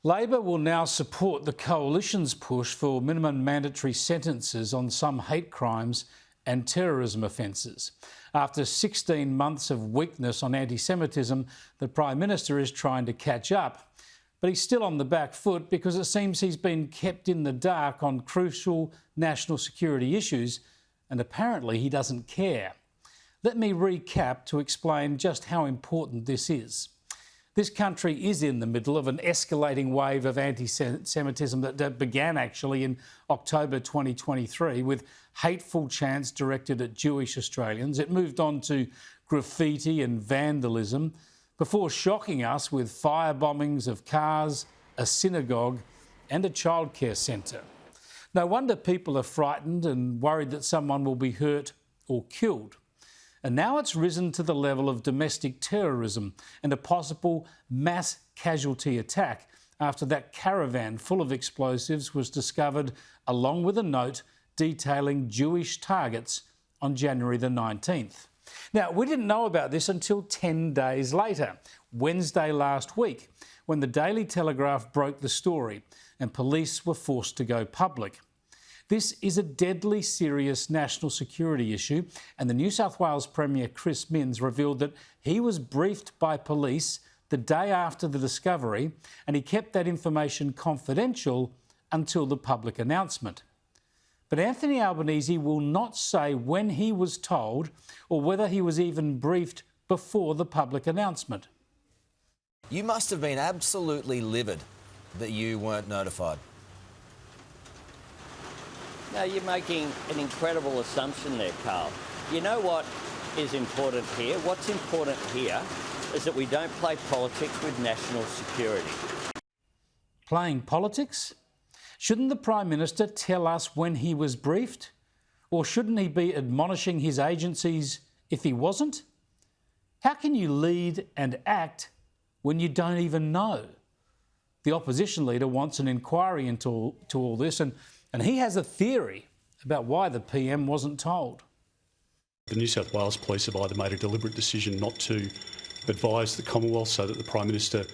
Labor will now support the Coalition's push for minimum mandatory sentences on some hate crimes and terrorism offences. After 16 months of weakness on antisemitism, the Prime Minister is trying to catch up. But he's still on the back foot because it seems he's been kept in the dark on crucial national security issues, and apparently he doesn't care. Let me recap to explain just how important this is. This country is in the middle of an escalating wave of anti-Semitism that began actually in October 2023 with hateful chants directed at Jewish Australians. It moved on to graffiti and vandalism before shocking us with fire bombings of cars, a synagogue and a childcare centre. No wonder people are frightened and worried that someone will be hurt or killed. And now it's risen to the level of domestic terrorism and a possible mass casualty attack after that caravan full of explosives was discovered along with a note detailing Jewish targets on January the 19th. Now, we didn't know about this until 10 days later, Wednesday last week, when the Daily Telegraph broke the story and police were forced to go public. This is a deadly serious national security issue, and the New South Wales Premier Chris Minns revealed that he was briefed by police the day after the discovery, and he kept that information confidential until the public announcement. But Anthony Albanese will not say when he was told or whether he was even briefed before the public announcement. You must have been absolutely livid that you weren't notified. No, you're making an incredible assumption there, Carl. You know what is important here? What's important here is that we don't play politics with national security. Playing politics? Shouldn't the Prime Minister tell us when he was briefed? Or shouldn't he be admonishing his agencies if he wasn't? How can you lead and act when you don't even know? The opposition leader wants an inquiry into all this, and he has a theory about why the PM wasn't told. The New South Wales Police have either made a deliberate decision not to advise the Commonwealth so that the Prime Minister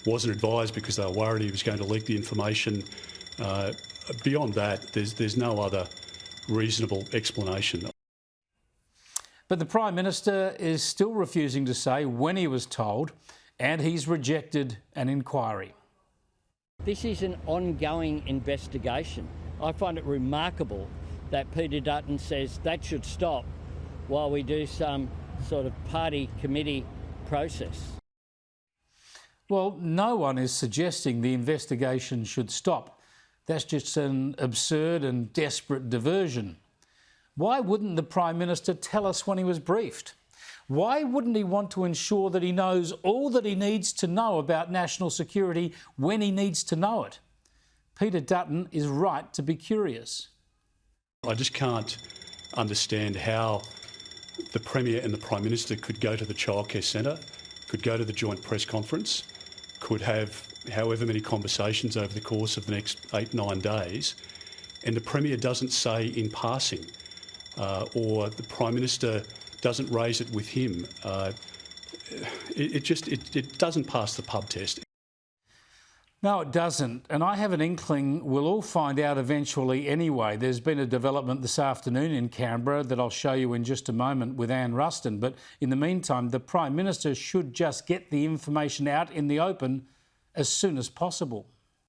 wasn't advised because they were worried he was going to leak the information. Beyond that, there's no other reasonable explanation. But the Prime Minister is still refusing to say when he was told, and he's rejected an inquiry. This is an ongoing investigation. I find it remarkable that Peter Dutton says that should stop while we do some sort of party committee process. Well, no one is suggesting the investigation should stop. That's just an absurd and desperate diversion. Why wouldn't the Prime Minister tell us when he was briefed? Why wouldn't he want to ensure that he knows all that he needs to know about national security when he needs to know it? Peter Dutton is right to be curious. I just can't understand how the Premier and the Prime Minister could go to the childcare centre, could go to the joint press conference, could have however many conversations over the course of the next 8-9 days, and the Premier doesn't say in passing, or the Prime Minister doesn't raise it with him. It doesn't pass the pub test. No, it doesn't. And I have an inkling we'll all find out eventually anyway. There's been a development this afternoon in Canberra that I'll show you in just a moment with Anne Ruston. But in the meantime, the Prime Minister should just get the information out in the open as soon as possible.